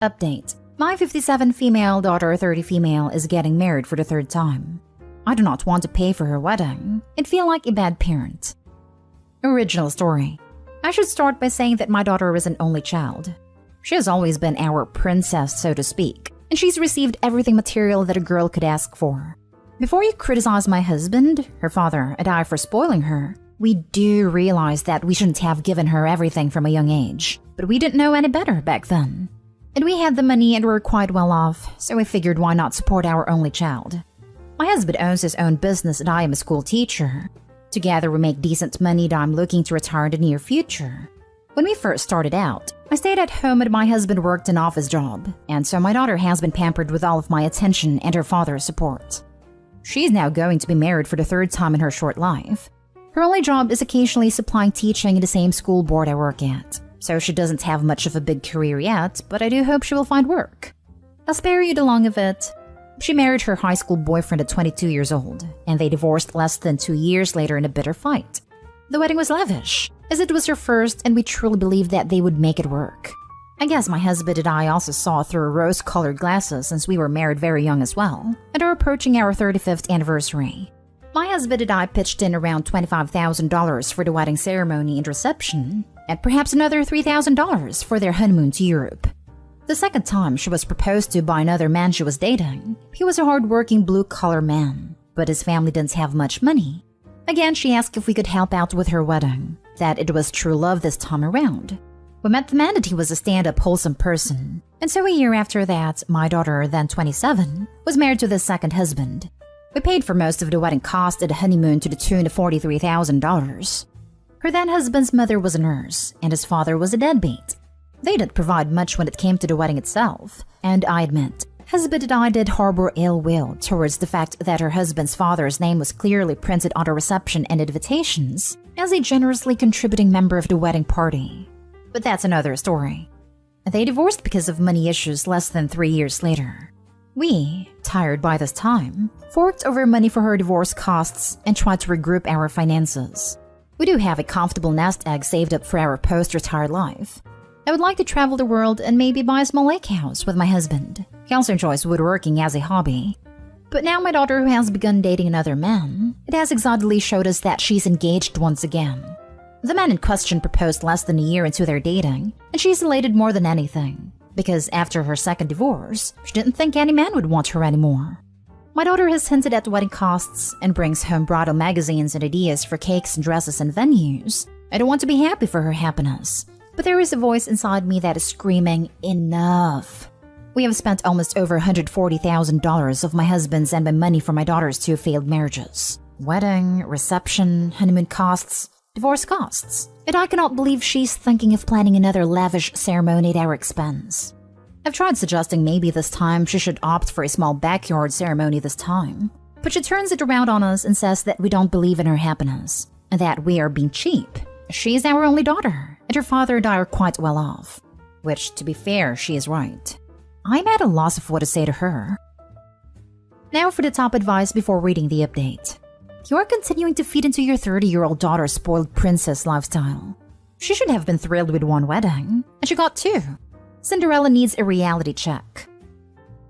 Update. My 57 female daughter, 30 female, is getting married for the third time. I do not want to pay for her wedding and feel like a bad parent. Original story. I should start by saying that my daughter is an only child. She has always been our princess, so to speak, and she's received everything material that a girl could ask for. Before you criticize my husband, her father, and I for spoiling her, we do realize that we shouldn't have given her everything from a young age, but we didn't know any better back then. And we had the money and were quite well off, so we figured why not support our only child. My husband owns his own business and I am a school teacher. Together we make decent money that I'm looking to retire in the near future. When we first started out, I stayed at home and my husband worked an office job, and so my daughter has been pampered with all of my attention and her father's support. She's now going to be married for the third time in her short life. Her only job is occasionally supplying teaching in the same school board I work at, so she doesn't have much of a big career yet, but I do hope she will find work. I'll spare you the long of it. She married her high school boyfriend at 22 years old, and they divorced less than 2 years later in a bitter fight. The wedding was lavish, as it was her first, and we truly believed that they would make it work. I guess my husband and I also saw through rose-colored glasses since we were married very young as well, and are approaching our 35th anniversary. My husband and I pitched in around $25,000 for the wedding ceremony and reception, and perhaps another $3,000 for their honeymoon to Europe. The second time she was proposed to by another man she was dating. He was a hard-working blue-collar man, but his family didn't have much money. Again, she asked if we could help out with her wedding, that it was true love this time around. We met the man that he was a stand-up, wholesome person, and so a year after that, my daughter, then 27, was married to the second husband. We paid for most of the wedding cost at the honeymoon to the tune of $43,000. Her then-husband's mother was a nurse, and his father was a deadbeat. They didn't provide much when it came to the wedding itself, and I admit, husband and I did harbor ill will towards the fact that her husband's father's name was clearly printed on the reception and invitations as a generously contributing member of the wedding party. But that's another story. They divorced because of money issues less than 3 years later. We, tired by this time, forked over money for her divorce costs and tried to regroup our finances. We do have a comfortable nest egg saved up for our post-retired life. I would like to travel the world and maybe buy a small lake house with my husband. He also enjoys woodworking as a hobby. But now my daughter, who has begun dating another man, it has exotically showed us that she's engaged once again. The man in question proposed less than a year into their dating, and she's elated more than anything, because after her second divorce, she didn't think any man would want her anymore. My daughter has hinted at wedding costs and brings home bridal magazines and ideas for cakes and dresses and venues. I don't want to be happy for her happiness, but there is a voice inside me that is screaming, enough. We have spent almost over $140,000 of my husband's and my money for my daughter's 2 failed marriages. Wedding, reception, honeymoon costs, divorce costs. And I cannot believe she's thinking of planning another lavish ceremony at our expense. I've tried suggesting maybe this time she should opt for a small backyard ceremony this time, but she turns it around on us and says that we don't believe in her happiness, and that we are being cheap. She's our only daughter, and her father and I are quite well off. Which, to be fair, she is right. I'm at a loss of what to say to her. Now for the top advice before reading the update. You are continuing to feed into your 30-year-old daughter's spoiled princess lifestyle. She should have been thrilled with 1 wedding, and she got 2. Cinderella needs a reality check.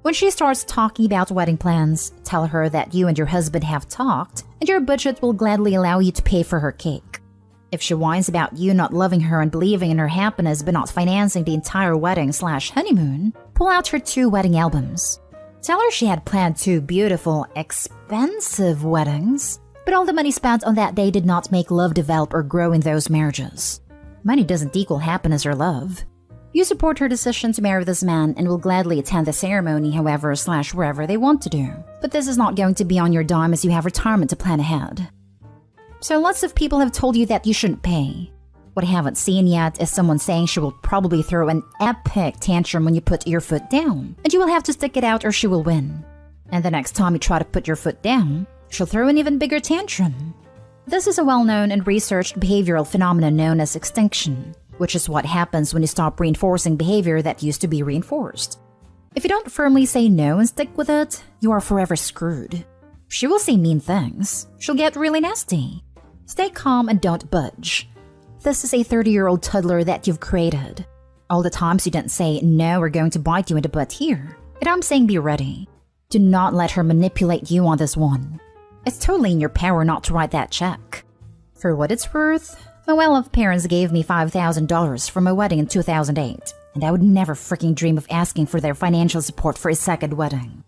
When she starts talking about wedding plans, tell her that you and your husband have talked, and your budget will gladly allow you to pay for her cake. If she whines about you not loving her and believing in her happiness but not financing the entire wedding/honeymoon, pull out her 2 wedding albums. Tell her she had planned 2 beautiful, expensive weddings, but all the money spent on that day did not make love develop or grow in those marriages. Money doesn't equal happiness or love. You support her decision to marry this man and will gladly attend the ceremony however/wherever they want to do. But this is not going to be on your dime as you have retirement to plan ahead. So lots of people have told you that you shouldn't pay. What I haven't seen yet is someone saying she will probably throw an epic tantrum when you put your foot down, and you will have to stick it out or she will win. And the next time you try to put your foot down, she'll throw an even bigger tantrum. This is a well-known and researched behavioral phenomenon known as extinction, which is what happens when you stop reinforcing behavior that used to be reinforced. If you don't firmly say no and stick with it, you are forever screwed. She will say mean things. She'll get really nasty. Stay calm and don't budge. This is a 30-year-old toddler that you've created. All the times you didn't say, no, we're going to bite you in the butt here. And I'm saying be ready. Do not let her manipulate you on this one. It's totally in your power not to write that check. For what it's worth, my well-off parents gave me $5,000 for my wedding in 2008, and I would never freaking dream of asking for their financial support for a second wedding.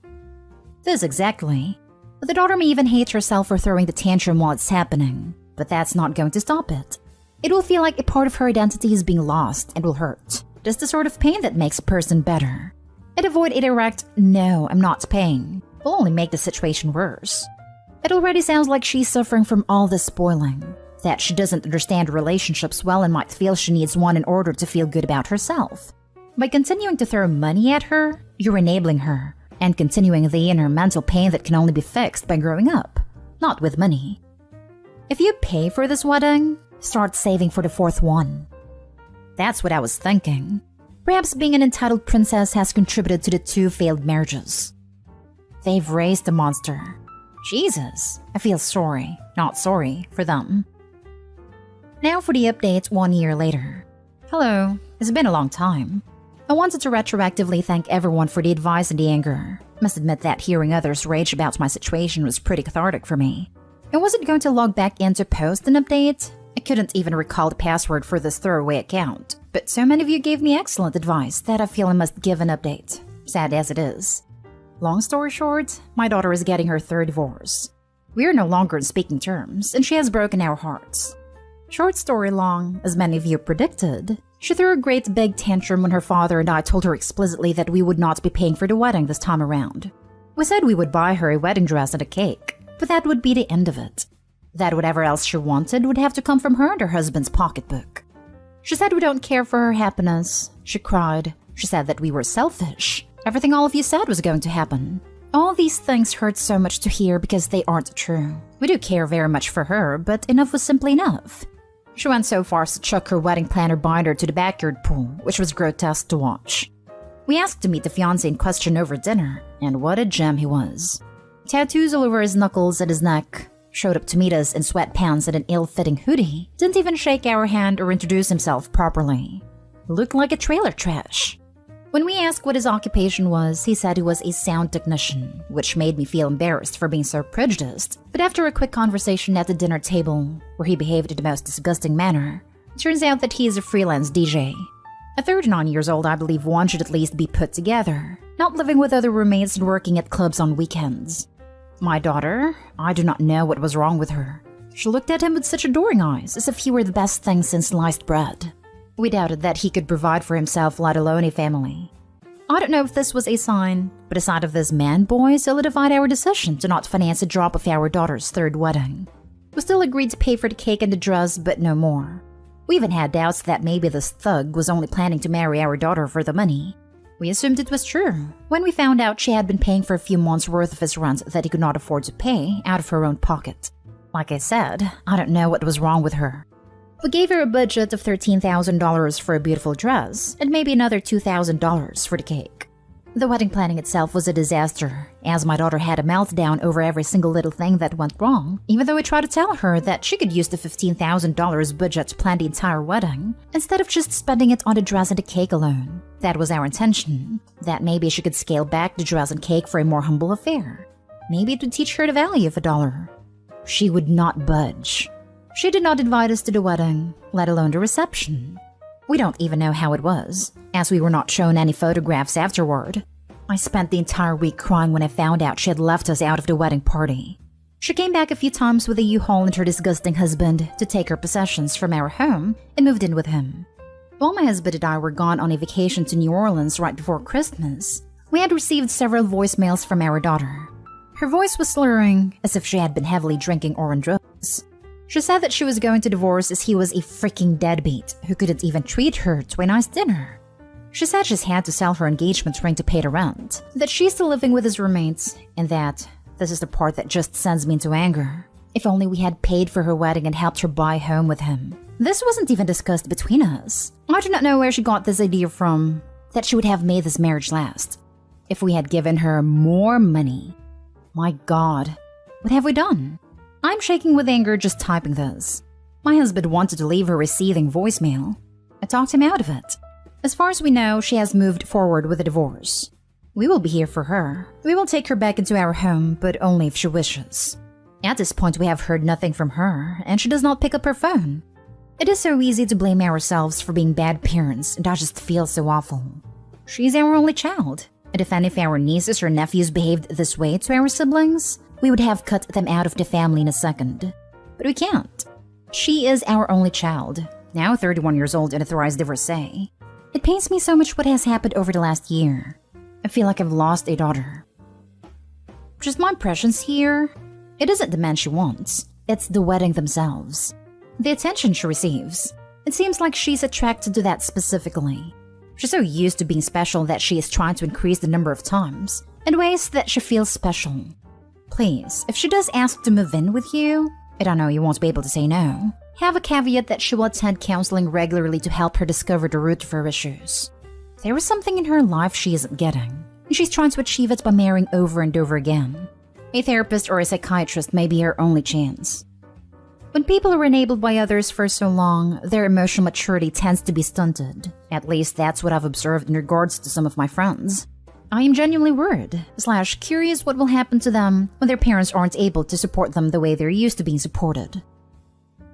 This exactly. The daughter may even hate herself for throwing the tantrum while it's happening, but that's not going to stop it. It will feel like a part of her identity is being lost and will hurt. That's the sort of pain that makes a person better. And avoid a direct, no, I'm not paying, will only make the situation worse. It already sounds like she's suffering from all this spoiling, that she doesn't understand relationships well and might feel she needs one in order to feel good about herself. By continuing to throw money at her, you're enabling her, and continuing the inner mental pain that can only be fixed by growing up, not with money. If you pay for this wedding, start saving for the fourth one. That's what I was thinking. Perhaps being an entitled princess has contributed to the 2 failed marriages. They've raised the monster. Jesus, I feel sorry, not sorry, for them. Now for the update 1 year later. Hello, it's been a long time. I wanted to retroactively thank everyone for the advice and the anger. Must admit that hearing others rage about my situation was pretty cathartic for me. I wasn't going to log back in to post an update. I couldn't even recall the password for this throwaway account, but so many of you gave me excellent advice that I feel I must give an update, sad as it is. Long story short, my daughter is getting her 3rd divorce. We are no longer in speaking terms, and she has broken our hearts. Short story long, as many of you predicted, she threw a great big tantrum when her father and I told her explicitly that we would not be paying for the wedding this time around. We said we would buy her a wedding dress and a cake, but that would be the end of it. That whatever else she wanted would have to come from her and her husband's pocketbook. She said we don't care for her happiness. She cried. She said that we were selfish. Everything all of you said was going to happen. All these things hurt so much to hear because they aren't true. We do care very much for her, but enough was simply enough. She went so far as to chuck her wedding planner binder to the backyard pool, which was grotesque to watch. We asked to meet the fiancé in question over dinner, and what a gem he was. Tattoos all over his knuckles and his neck, showed up to meet us in sweatpants and an ill-fitting hoodie, didn't even shake our hand or introduce himself properly. Looked like a trailer trash. When we asked what his occupation was, he said he was a sound technician, which made me feel embarrassed for being so prejudiced. But after a quick conversation at the dinner table, where he behaved in the most disgusting manner, it turns out that he is a freelance DJ. At 39 years old, I believe one should at least be put together, not living with other roommates and working at clubs on weekends. My daughter, I do not know what was wrong with her. She looked at him with such adoring eyes, as if he were the best thing since sliced bread. We doubted that he could provide for himself, let alone a family. I don't know if this was a sign, but a side of this man-boy solidified our decision to not finance a drop of our daughter's 3rd wedding. We still agreed to pay for the cake and the dress, but no more. We even had doubts that maybe this thug was only planning to marry our daughter for the money. We assumed it was true, when we found out she had been paying for a few months' worth of his rent that he could not afford to pay out of her own pocket. Like I said, I don't know what was wrong with her. We gave her a budget of $13,000 for a beautiful dress, and maybe another $2,000 for the cake. The wedding planning itself was a disaster, as my daughter had a meltdown over every single little thing that went wrong, even though we tried to tell her that she could use the $15,000 budget to plan the entire wedding, instead of just spending it on the dress and the cake alone. That was our intention, that maybe she could scale back the dress and cake for a more humble affair. Maybe it would teach her the value of $1. She would not budge. She did not invite us to the wedding, let alone the reception. We don't even know how it was, as we were not shown any photographs afterward. I spent the entire week crying when I found out she had left us out of the wedding party. She came back a few times with a U-Haul and her disgusting husband to take her possessions from our home and moved in with him. While my husband and I were gone on a vacation to New Orleans right before Christmas, we had received several voicemails from our daughter. Her voice was slurring, as if she had been heavily drinking or on drugs. She said that she was going to divorce as he was a freaking deadbeat who couldn't even treat her to a nice dinner. She said she's had to sell her engagement ring to pay the rent, that she's still living with his roommates, and that this is the part that just sends me into anger. If only we had paid for her wedding and helped her buy a home with him. This wasn't even discussed between us. I do not know where she got this idea from, that she would have made this marriage last. If we had given her more money. My God, what have we done? I'm shaking with anger just typing this. My husband wanted to leave her receiving voicemail. I talked him out of it. As far as we know, she has moved forward with a divorce. We will be here for her. We will take her back into our home, but only if she wishes. At this point, we have heard nothing from her, and she does not pick up her phone. It is so easy to blame ourselves for being bad parents, and I just feel so awful. She's our only child, and if any of our nieces or nephews behaved this way to our siblings, we would have cut them out of the family in a second. But we can't. She is our only child, now 31 years old and a thrice divorcee. It pains me so much what has happened over the last year. I feel like I've lost a daughter. Just my impressions here. It isn't the man she wants, it's the wedding themselves. The attention she receives. It seems like she's attracted to that specifically. She's so used to being special that she is trying to increase the number of times, in ways that she feels special. Please, if she does ask to move in with you, and I know you won't be able to say no, have a caveat that she will attend counseling regularly to help her discover the root of her issues. There is something in her life she isn't getting, and she's trying to achieve it by marrying over and over again. A therapist or a psychiatrist may be her only chance. When people are enabled by others for so long, their emotional maturity tends to be stunted. At least that's what I've observed in regards to some of my friends. I am genuinely worried, / curious what will happen to them when their parents aren't able to support them the way they're used to being supported.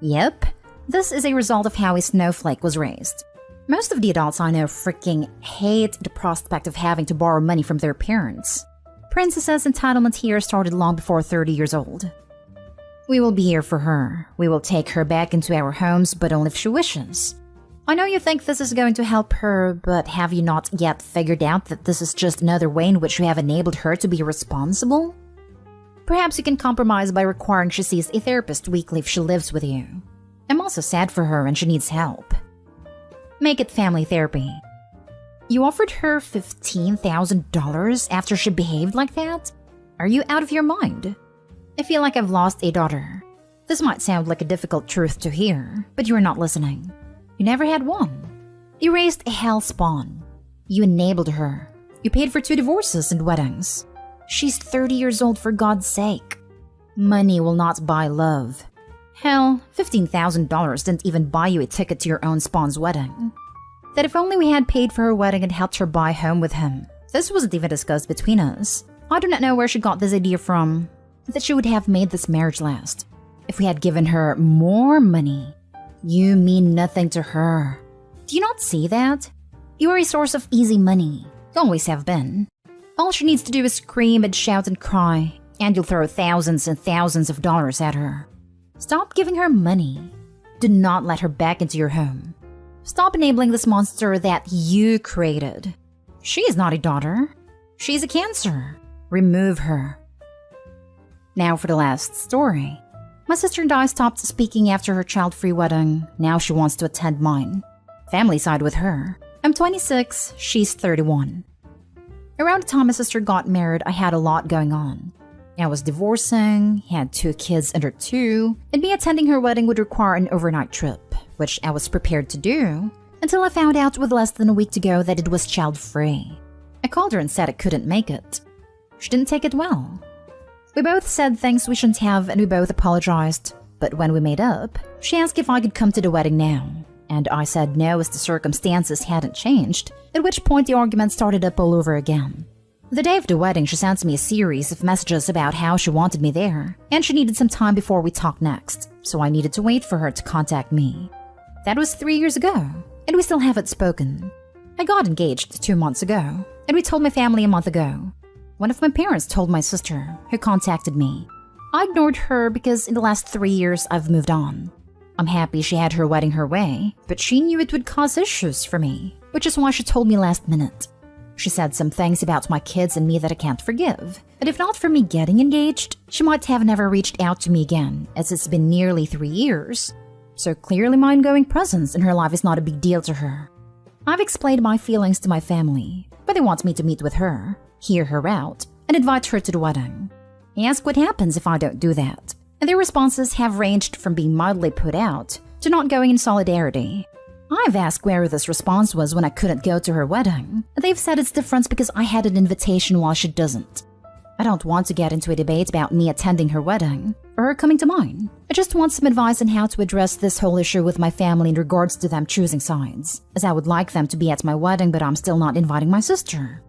Yep, this is a result of how a snowflake was raised. Most of the adults I know freaking hate the prospect of having to borrow money from their parents. Princess's entitlement here started long before 30 years old. We will be here for her. We will take her back into our homes, but only if she wishes. I know you think this is going to help her, but have you not yet figured out that this is just another way in which you have enabled her to be responsible? Perhaps you can compromise by requiring she sees a therapist weekly if she lives with you. I'm also sad for her and she needs help. Make it family therapy. You offered her $15,000 after she behaved like that? Are you out of your mind? I feel like I've lost a daughter. This might sound like a difficult truth to hear, but you are not listening. You never had one. You raised a hell spawn. You enabled her. You paid for 2 divorces and weddings. She's 30 years old, for God's sake. Money will not buy love. Hell, $15,000 didn't even buy you a ticket to your own spawn's wedding. That if only we had paid for her wedding and helped her buy home with him. This wasn't even discussed between us. I do not know where she got this idea from, that she would have made this marriage last. If we had given her more money. You mean nothing to her. Do you not see that? You are a source of easy money. You always have been. All she needs to do is scream and shout and cry, and you'll throw thousands and thousands of dollars at her. Stop giving her money. Do not let her back into your home. Stop enabling this monster that you created. She is not a daughter. She's a cancer. Remove her. Now for the last story. My sister and I stopped speaking after her child-free wedding. Now she wants to attend mine. Family side with her. I'm 26, she's 31. Around the time my sister got married, I had a lot going on. I was divorcing, had 2 kids under 2, and me attending her wedding would require an overnight trip, which I was prepared to do, until I found out with less than a week to go that it was child-free. I called her and said I couldn't make it. She didn't take it well. We both said things we shouldn't have and we both apologized, but when we made up, she asked if I could come to the wedding now, and I said no as the circumstances hadn't changed, at which point the argument started up all over again. The day of the wedding, she sent me a series of messages about how she wanted me there, and she needed some time before we talked next, so I needed to wait for her to contact me. That was 3 years ago, and we still haven't spoken. I got engaged 2 months ago, and we told my family a month ago. One of my parents told my sister, who contacted me. I ignored her because in the last 3 years I've moved on. I'm happy she had her wedding her way, but she knew it would cause issues for me, which is why she told me last minute. She said some things about my kids and me that I can't forgive, and if not for me getting engaged, she might have never reached out to me again, as it's been nearly 3 years. So clearly my ongoing presence in her life is not a big deal to her. I've explained my feelings to my family, but they want me to meet with her, hear her out, and invite her to the wedding. I ask what happens if I don't do that, and their responses have ranged from being mildly put out to not going in solidarity. I've asked where this response was when I couldn't go to her wedding, and they've said it's different because I had an invitation while she doesn't. I don't want to get into a debate about me attending her wedding or her coming to mine. I just want some advice on how to address this whole issue with my family in regards to them choosing sides, as I would like them to be at my wedding, but I'm still not inviting my sister.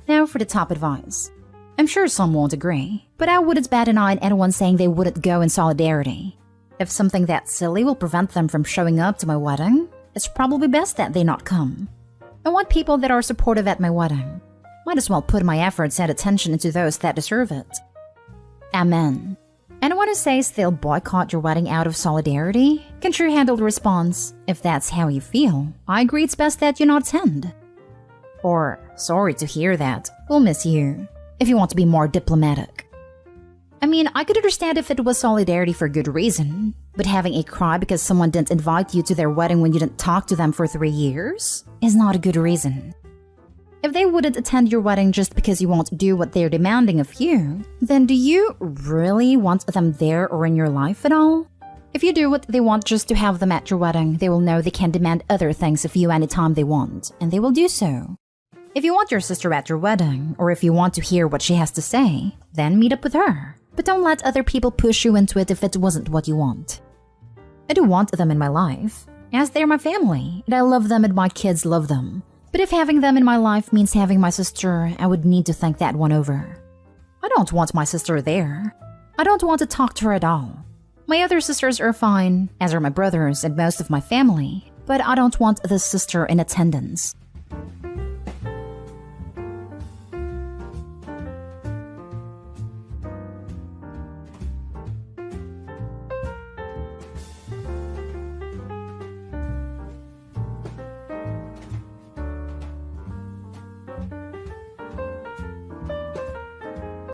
Now for the top advice. I'm sure some won't agree, but I wouldn't bat an eye at anyone saying they wouldn't go in solidarity. If something that silly will prevent them from showing up to my wedding, it's probably best that they not come. I want people that are supportive at my wedding. Might as well put my efforts and attention into those that deserve it. Amen. Anyone who says they'll boycott your wedding out of solidarity can sure handle the response. If that's how you feel, I agree it's best that you not attend. Or, sorry to hear that, we'll miss you, if you want to be more diplomatic. I mean, I could understand if it was solidarity for good reason, but having a cry because someone didn't invite you to their wedding when you didn't talk to them for 3 years is not a good reason. If they wouldn't attend your wedding just because you won't do what they're demanding of you, then do you really want them there or in your life at all? If you do what they want just to have them at your wedding, they will know they can demand other things of you anytime they want, and they will do so. If you want your sister at your wedding, or if you want to hear what she has to say, then meet up with her. But don't let other people push you into it if it wasn't what you want. I do want them in my life, as they're my family, and I love them and my kids love them. But if having them in my life means having my sister, I would need to think that one over. I don't want my sister there. I don't want to talk to her at all. My other sisters are fine, as are my brothers and most of my family, but I don't want this sister in attendance.